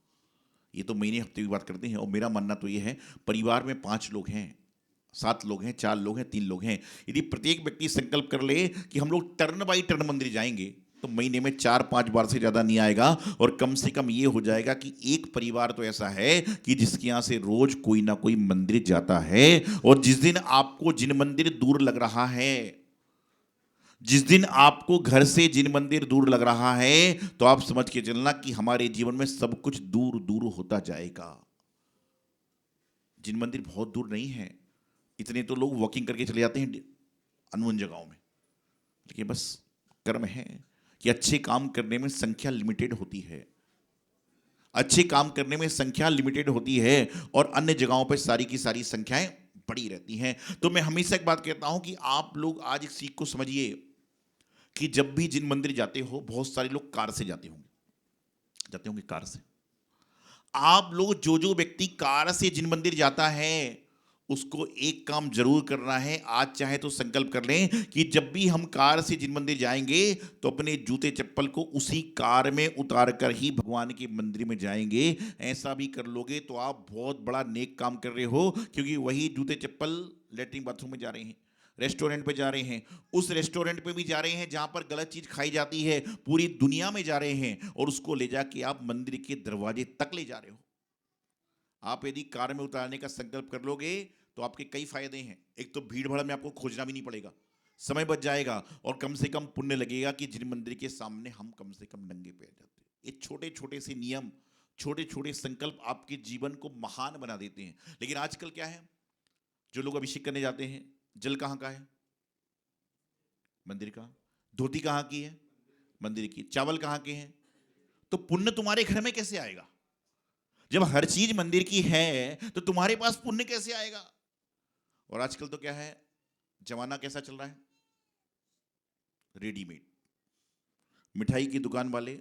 ये तो महीने हफ्ते की बात करते हैं। और मेरा मानना तो ये है, परिवार में 5 लोग हैं, 7 लोग हैं, 4 लोग हैं, 3 लोग हैं, यदि प्रत्येक व्यक्ति संकल्प कर ले कि हम लोग टर्न बाई टर्न मंदिर जाएंगे तो महीने में 4-5 बार से ज़्यादा नहीं आएगा। और कम से कम ये हो जाएगा कि एक परिवार तो ऐसा है कि जिसके यहाँ से रोज कोई ना कोई मंदिर जाता है। और जिस दिन आपको जिन मंदिर दूर लग रहा है, जिस दिन आपको घर से जिन मंदिर दूर लग रहा है, तो आप समझ के चलना कि हमारे जीवन में सब कुछ दूर दूर होता जाएगा। जिन मंदिर बहुत दूर नहीं है, इतने तो लोग वॉकिंग करके चले जाते हैं अनवन जगहों में। लेकिन बस कर्म है कि अच्छे काम करने में संख्या लिमिटेड होती है। अच्छे काम करने में संख्या लिमिटेड होती है और अन्य जगहों पर सारी की सारी संख्याएं बड़ी रहती हैं। तो मैं हमेशा एक बात कहता हूं कि आप लोग आज एक सीख को समझिए कि जब भी जिन मंदिर जाते हो, बहुत सारे लोग कार से जाते होंगे कार से। आप लोग जो व्यक्ति कार से जिन मंदिर जाता है उसको एक काम जरूर करना है। आज चाहे तो संकल्प कर लें कि जब भी हम कार से जिन मंदिर जाएंगे तो अपने जूते चप्पल को उसी कार में उतार कर ही भगवान के मंदिर में जाएंगे। ऐसा भी कर लोगे तो आप बहुत बड़ा नेक काम कर रहे हो, क्योंकि वही जूते चप्पल लेटरिन बाथरूम में जा रहे हैं, रेस्टोरेंट पे जा रहे हैं, उस रेस्टोरेंट पे भी जा रहे हैं जहां पर गलत चीज खाई जाती है, पूरी दुनिया में जा रहे हैं और उसको ले जाके आप मंदिर के दरवाजे तक ले जा रहे हो। आप यदि कार में उतारने का संकल्प कर लोगे तो आपके कई फायदे हैं। एक तो भीड़ भाड़ में आपको खोजना भी नहीं पड़ेगा, समय बच जाएगा और कम से कम पुण्य लगेगा कि जिन मंदिर के सामने हम कम से कम नंगे पैर जाते हैं। ये छोटे छोटे से नियम, छोटे छोटे संकल्प आपके जीवन को महान बना देते हैं। लेकिन आजकल क्या है, जो लोग अभिषेक करने जाते हैं, जल कहाँ का है? मंदिर का। धोती कहाँ की है? मंदिर की। चावल कहाँ के हैं? तो पुण्य तुम्हारे घर में कैसे आएगा? जब हर चीज मंदिर की है तो तुम्हारे पास पुण्य कैसे आएगा? और आजकल तो क्या है, जमाना कैसा चल रहा है? रेडीमेड। मिठाई की दुकान वाले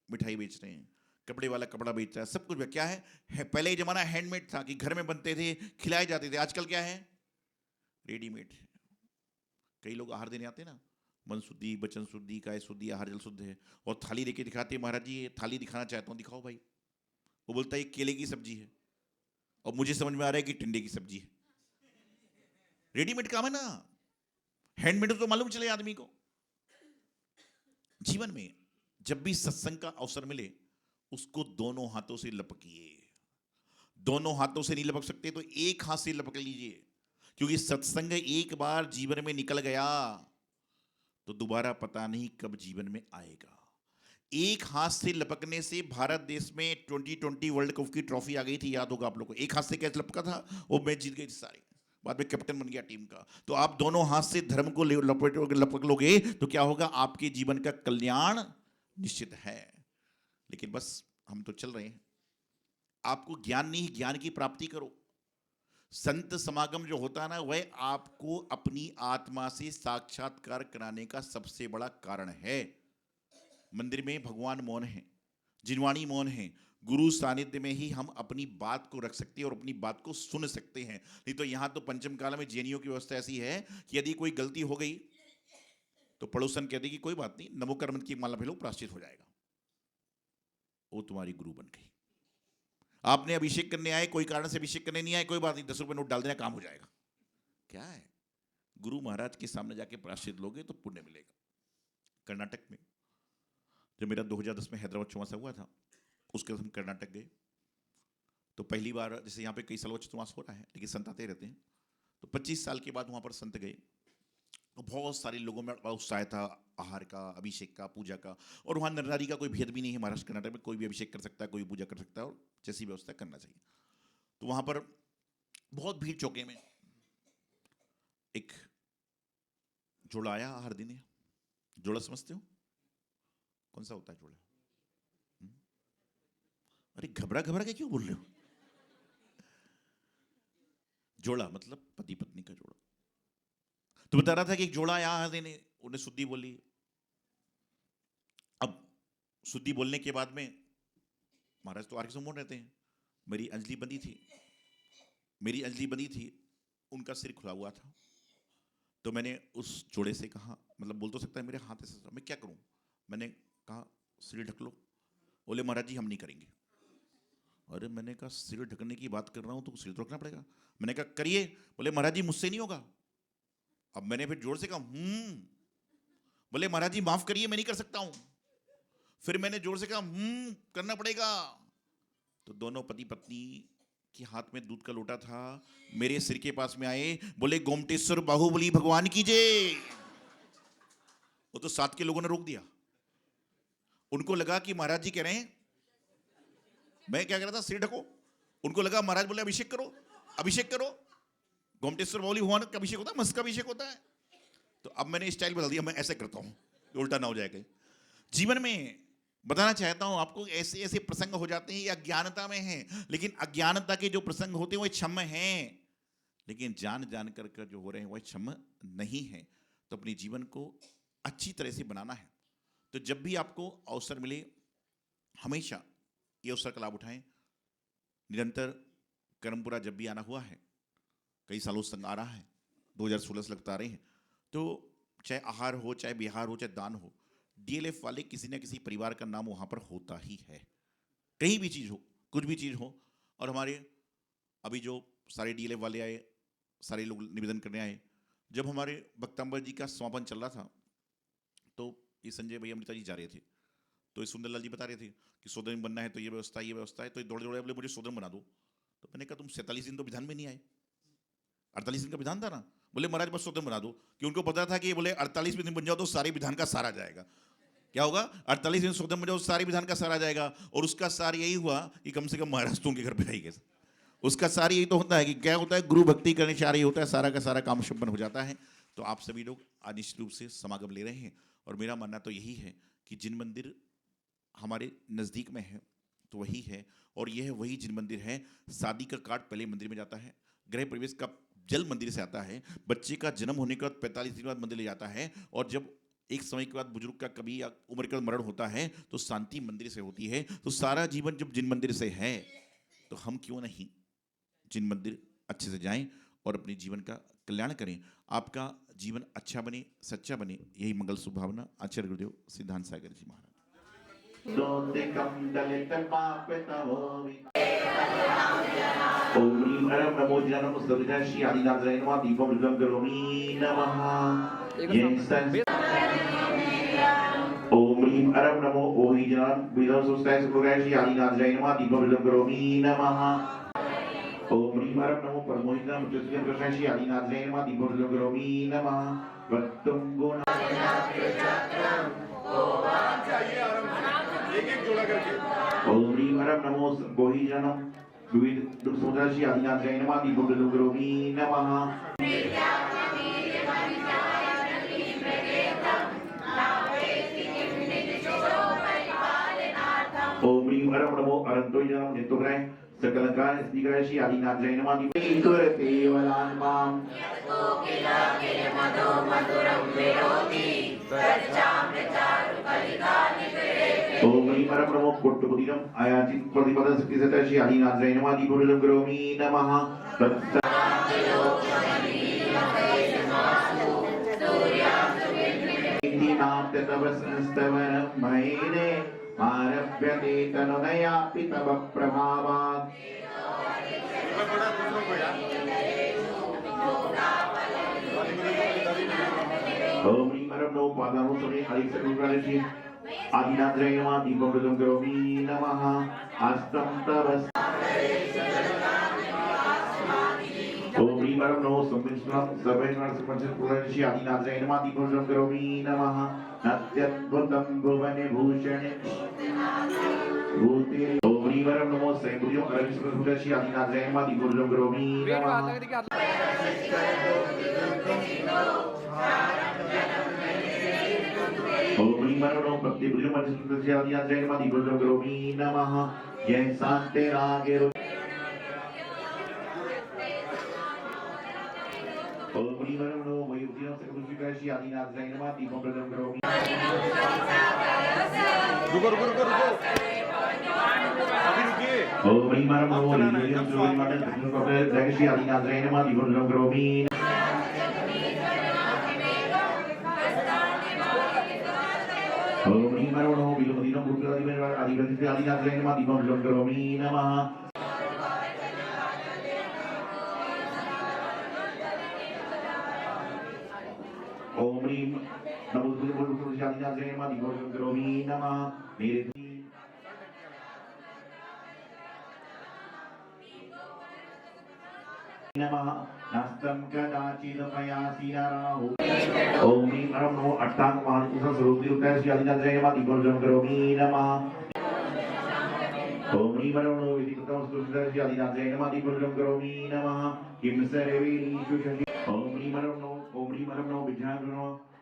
मिठाई बेच रहे हैं, कपड़े वाला कपड़ा बेच रहा है, सब कुछ क्या है? पहले जमाना हैंडमेड था कि घर में बनते थे, खिलाए जाते थे। आजकल क्या है? रेडीमेड। कई लोग आहार देने आते हैं ना, मन शुद्धि, बचन शुद्धि, काय शुद्धि, आहार जल शुद्ध है, और थाली लेके दिखाते हैं, महाराज जी ये थाली दिखाना चाहता हूं, दिखाओ भाई। वो बोलता है ये केले की सब्जी है, और मुझे समझ में आ रहा है कि टिंडे की सब्जी है। रेडीमेड काम है ना, हैंडमेड तो मालूम चले आदमी को। जीवन में जब भी सत्संग का अवसर मिले उसको दोनों हाथों से लपकिए। दोनों हाथों से नहीं लपक सकते तो एक हाथ से लपक लीजिए, क्योंकि सत्संग एक बार जीवन में निकल गया तो दोबारा पता नहीं कब जीवन में आएगा। एक हाथ से लपकने से भारत देश में 2020 वर्ल्ड कप की ट्रॉफी आ गई थी, याद होगा आप लोगों को। एक हाथ से कैसे लपका था, वो मैच जीत गई थी सारी, बाद में कैप्टन बन गया टीम का। तो आप दोनों हाथ से धर्म को लपक लोगे तो क्या होगा? आपके जीवन का कल्याण निश्चित है। लेकिन बस हम तो चल रहे हैं, आपको ज्ञान नहीं, ज्ञान की प्राप्ति करो। संत समागम जो होता है ना, वह आपको अपनी आत्मा से साक्षात्कार कराने का सबसे बड़ा कारण है। मंदिर में भगवान मौन है, जिनवाणी मौन है। गुरु सानिध्य में ही हम अपनी बात को रख सकते हैं और अपनी बात को सुन सकते हैं। नहीं तो यहां तो पंचम काल में जेनियों की व्यवस्था ऐसी है कि यदि कोई गलती हो गई तो पड़ोसन कहते कि कोई बात नहीं, नमो कर्म की माला फैलो, प्रायश्चित हो जाएगा। वो तुम्हारी गुरु बन गई। आपने अभिषेक करने आए, कोई कारण से अभिषेक करने नहीं आए, कोई बात नहीं, 10 रुपए नोट डाल देना, काम हो जाएगा। क्या है? गुरु महाराज के सामने जाके प्रायश्चित लोगे तो पुण्य मिलेगा। कर्नाटक में जब मेरा 2010 में हैदराबाद चौमासा हुआ था, उसके बाद हम कर्नाटक गए। तो पहली बार, जैसे यहाँ पे कई सालों चतुर्मास हो रहा है लेकिन संत आते रहते हैं, तो 25 साल के बाद वहाँ पर संत गए। तो बहुत सारे लोगों में उत्साह था आहार का, अभिषेक का, पूजा का। और वहाँ नर नारी का कोई भेद भी नहीं है। महाराष्ट्र कर्नाटक में कोई भी अभिषेक कर सकता है, कोई पूजा कर सकता है, और जैसी व्यवस्था करना चाहिए। तो वहाँ पर बहुत भीड़ चौके में एक जोड़ा आया आहार देने। जोड़ा समझते हो कौन सा होता है जोड़ा? अरे घबरा घबरा के क्यों बोल रहे हो? जोड़ा मतलब पति पत्नी का जोड़ा। तो बता रहा था कि एक जोड़ा आया आहार देने, उन्हें शुद्धि बोली। अब शुद्धि बोलने के बाद में महाराज तो आर्य सम्मोहन रहते हैं, मेरी अंजलि बंधी थी, उनका सिर खुला हुआ था। तो मैंने उस जोड़े से कहा, मतलब बोल तो सकता है मेरे हाथ ऐसे, मैं क्या करूं? मैंने कहा सिर ढक लो। बोले महाराज जी हम नहीं करेंगे। अरे मैंने कहा सिर ढकने की बात कर रहा हूं तो सिर तो रखना पड़ेगा। मैंने कहा करिए। बोले महाराज जी मुझसे नहीं होगा। अब मैंने फिर जोर से कहा बोले महाराज जी माफ करिए मैं नहीं कर सकता हूं। फिर मैंने जोर से कहा करना पड़ेगा। तो दोनों पति पत्नी के हाथ में दूध का लोटा था, मेरे सिर के पास में आए, बोले गोमटेश्वर बाहुबली भगवान की जय। वो तो साथ के लोगों ने रोक दिया। उनको लगा कि महाराज जी कह रहे हैं, मैं क्या कह रहा था, सिर ढको। उनको लगा महाराज बोले अभिषेक करो, अभिषेक करो। गोमटेश्वर बाहुबली भगवान का अभिषेक होता है, मस्त का अभिषेक होता है। तो अब मैंने स्टाइल बदल दिया, मैं ऐसे करता हूं, उल्टा ना हो जाएगा। जीवन में बताना चाहता हूं आपको, ऐसे ऐसे प्रसंग हो जाते हैं, ये अज्ञानता में हैं, लेकिन अज्ञानता के जो प्रसंग होते हैं वो क्षम्य हैं, लेकिन जान कर जो हो रहे हैं वह क्षम्य नहीं है। तो अपने जीवन को अच्छी तरह से बनाना है। तो जब भी आपको अवसर मिले हमेशा ये अवसर का लाभ उठाएं। निरंतर कर्मपुरा जब भी आना हुआ है, कई सालों से आ रहा है, 2016 से लगता आ रहे हैं, तो चाहे आहार हो, चाहे बिहार हो, चाहे दान हो, डीएलएफ वाले किसी न किसी परिवार का नाम वहाँ पर होता ही है। कहीं भी चीज़ हो, कुछ भी चीज़ हो। और हमारे अभी जो सारे डीएलएफ वाले आए, सारे लोग निवेदन करने आए, जब हमारे भक्तांबर जी का समापन चल रहा था तो ये संजय भैया अमृता जी जा रहे थे, तो ये सुंदरलाल जी बता रहे थे कि सोदन बनना है तो ये व्यवस्था है, तो दौड़े दौड़े बोले मुझे सोदन बना दो। तो मैंने कहा तुम 47 दिन तो विधान में नहीं आए, 48 दिन का विधान था ना। बोले महाराज बस सोदन बना दो, कि उनको पता था कि बोले 48 दिन बन जाओ तो सारे विधान का सारा जाएगा। क्या होगा? 48 दिन सोदन बन जाओ, सारे विधान का सारा जाएगा। और उसका सार यही हुआ कि कम से कम महाराज तो उनके घर पे आई गए। उसका सार यही तो होता है कि क्या होता है, गुरु भक्ति करने से यही होता है, सारा का सारा काम संपन्न हो जाता है। तो आप सभी लोग निश्चित रूप से समागम ले रहे हैं, और मेरा मानना तो यही है कि जिन मंदिर हमारे नज़दीक में है तो वही है, और यह वही जिन मंदिर है, शादी का कार्ड पहले मंदिर में जाता है, गृह प्रवेश का जल मंदिर से आता है, बच्चे का जन्म होने के बाद 45 दिन बाद मंदिर ले जाता है, और जब एक समय के बाद बुजुर्ग का कभी उम्र का मरण होता है तो शांति मंदिर से होती है। तो सारा जीवन जब जिन मंदिर से है तो हम क्यों नहीं जिन मंदिर अच्छे से जाएं और अपने जीवन का कल्याण करें, आपका जीवन अच्छा बने, सच्चा बने, यही मंगल सुभावना आचार्य गुरुदेव सिद्धांत सागर जी महाराज। ओम ह्रीं अरं नमो ज्ञानम सविता श्री आदिनाथाय नमः दीपं रुद्रं करोमि नमः। ओम ह्रीं अरं नमो ओहि ज्ञानम विदं सुस्ताय सुखगाय श्री आदिनाथाय नमः दीपं रुद्रं करोमि नमः। ओम ह्रीं अरं नमो परमोहितं मुच्यते कृष्णाय श्री आदिनाथाय नमः दीपं रुद्रं करोमि नमः। वक्तुं गुण ओम ह्रीं अरं नमो ओहि ज्ञानम विविध दुर्सुदा श्री आदिनाथाय नमः दीपं रुद्रं करोमि नमः। ओम ह्रीं अरं नमो अरंतो ज्ञानम नेतोग्राय सकल काल स्थितिग्राय श्री आदिनाथाय नमः दीपं करते वलान्माम ओम ह्रीं अरं नमो कोट्टुपतिनम आयाचित प्रतिपद शक्ति सता श्री आदिनाथाय नमः दीपं रुद्रं करोमि नमः। नाम तव संस्तवनं महेने आरभ्यते तनुनयापि तव प्रभावात्। ओम ह्रीं अरं नमो पादानुसरे हरिसर्वकाले श्री आदिनाथाय नमः दीपं रुद्रं करोमि नमः। हस्तं तव ओम ह्रीं अरं नमो संविष्णुं सर्वैर्नाथ पंचपुराण श्री आदिनाथाय नमः दीपं रुद्रं करोमि नमः। नत्यद्भुतं भुवने भूषणे भूते ओम ह्रीं अरं नमो स्वयंभुवो अरविंद श्री आदिनाथाय नमः दीपं रुद्रं करोमि नमः। ओम ह्रीं अरं नमो प्रतिभुजं अरविंद श्री आदिनाथाय नमः दीपं रुद्रं करोमि नमः। यह शांति रागे ओम ह्रीं अरं नमो वैभवं सकलविश्वाय श्री आदिनाथाय नमः दीपं रुद्रं करोमि। रुको अभी रुकिए। ओम ह्रीं अरं नमो वैभवं सकलविश्वाय श्री आदिनाथाय नमः दीपं रुद्रं करोमि। ओम ह्रीं अरं नमो विलोकिनं भूतलादिवेन आदिगति श्री आदिनाथाय नमः दीपं रुद्रं करोमि नमः। ओम ह्रीं नमो भूतलादिवेन श्री आदिनाथाय नमः दीपं रुद्रं करोमि नमः। मेरे नमः नस्तं कदाचित् मयासि नराहो। ओम ह्रीं अरं नमो अष्टांग महापुरुष स्वरूपयुक्ताय श्री आदिनाथाय नमः दीपं रुद्रं करोमि नमः। ओम ह्रीं अरं नमो विधिकृतं स्वरूपयुक्ताय श्री आदिनाथाय नमः दीपं रुद्रं करोमि नमः। किं सर्वेषु शशि ओम ह्रीं अरं नमो विद्यां नमो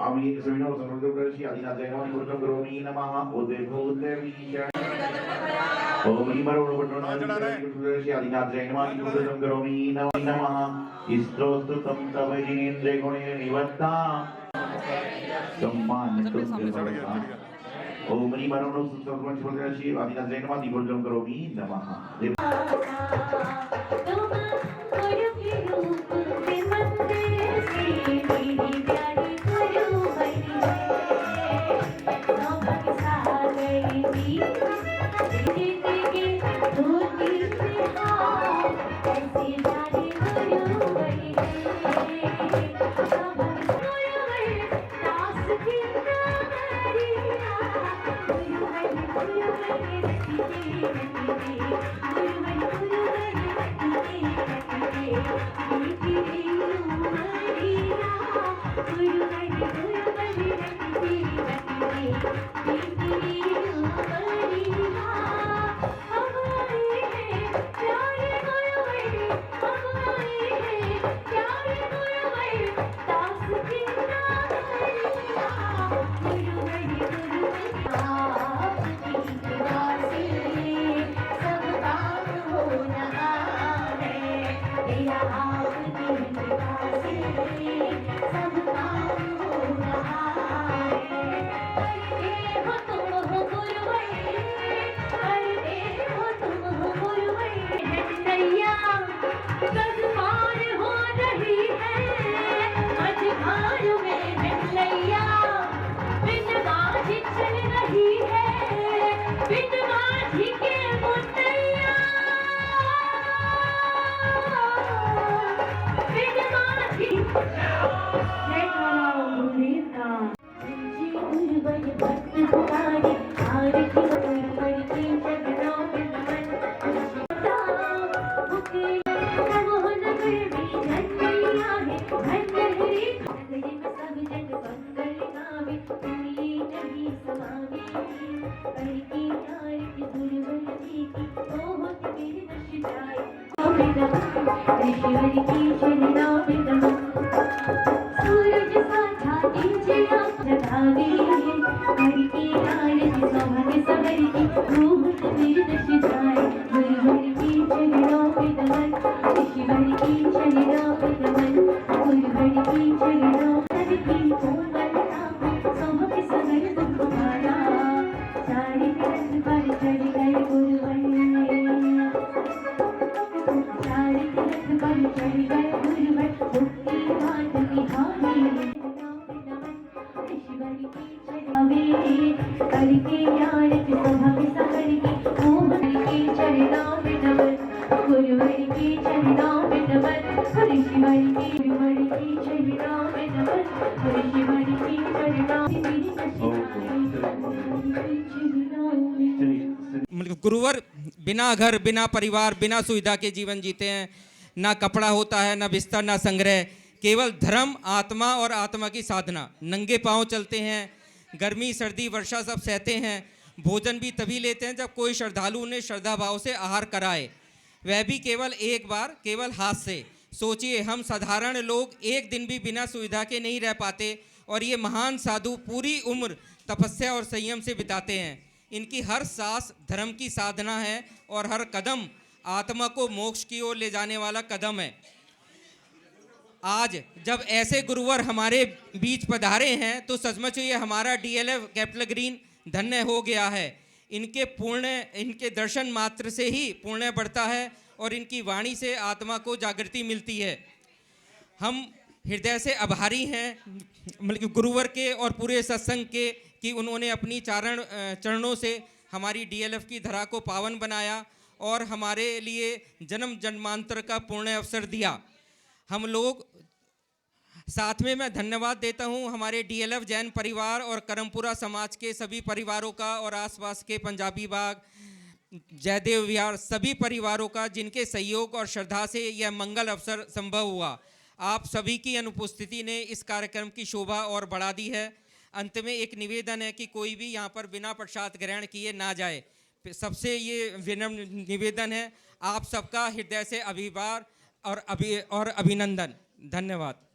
আমি সেমিনার সম্পর্কে করেছি আদিনাথ জয়নাম গুরুতম গ্রহণী নমঃ উদয়ভূতে বিশাল ওম ইমারো করেছি আদিনাথ জয়নাম গুরুতম গ্রহণী নমঃ ইস্ত্রোস্তুতম তব জিনেন্দ্রে গুণে নিবদ্ধা সম্মান তুঙ্গা ওম ইমারো সম্পর্কে করেছি আদিনাথ জয়নাম গুরুতম গ্রহণী নমঃ Thank you. गुरुवर बिना घर, बिना परिवार, बिना सुविधा के जीवन जीते हैं। ना कपड़ा होता है, ना बिस्तर, ना संग्रह, केवल धर्म, आत्मा और आत्मा की साधना। नंगे पांव चलते हैं, गर्मी सर्दी वर्षा सब सहते हैं। भोजन भी तभी लेते हैं जब कोई श्रद्धालु उन्हें श्रद्धा भाव से आहार कराए, वह भी केवल एक बार, केवल हाथ से। सोचिए, हम साधारण लोग एक दिन भी बिना सुविधा के नहीं रह पाते, और ये महान साधु पूरी उम्र तपस्या और संयम से बिताते हैं। इनकी हर सांस धर्म की साधना है और हर कदम आत्मा को मोक्ष की ओर ले जाने वाला कदम है। आज जब ऐसे गुरुवर हमारे बीच पधारे हैं तो सचमुच ये हमारा DLF कैपिटल ग्रीन धन्य हो गया है। इनके दर्शन मात्र से ही पुण्य बढ़ता है और इनकी वाणी से आत्मा को जागृति मिलती है। हम हृदय से आभारी हैं मतलब गुरुवर के और पूरे सत्संग के कि उन्होंने अपनी चरणों से हमारी DLF की धरा को पावन बनाया और हमारे लिए जन्म जन्मांतर का पूर्ण अवसर दिया। हम लोग साथ में मैं धन्यवाद देता हूं हमारे DLF जैन परिवार और करमपुरा समाज के सभी परिवारों का और आसपास के पंजाबी बाग, जयदेव विहार सभी परिवारों का, जिनके सहयोग और श्रद्धा से यह मंगल अवसर संभव हुआ। आप सभी की अनुपस्थिति ने इस कार्यक्रम की शोभा और बढ़ा दी है। अंत में एक निवेदन है कि कोई भी यहाँ पर बिना प्रसाद ग्रहण किए ना जाए। सबसे ये विनम्र निवेदन है। आप सबका हृदय से अभिवादन और अभिनंदन। धन्यवाद।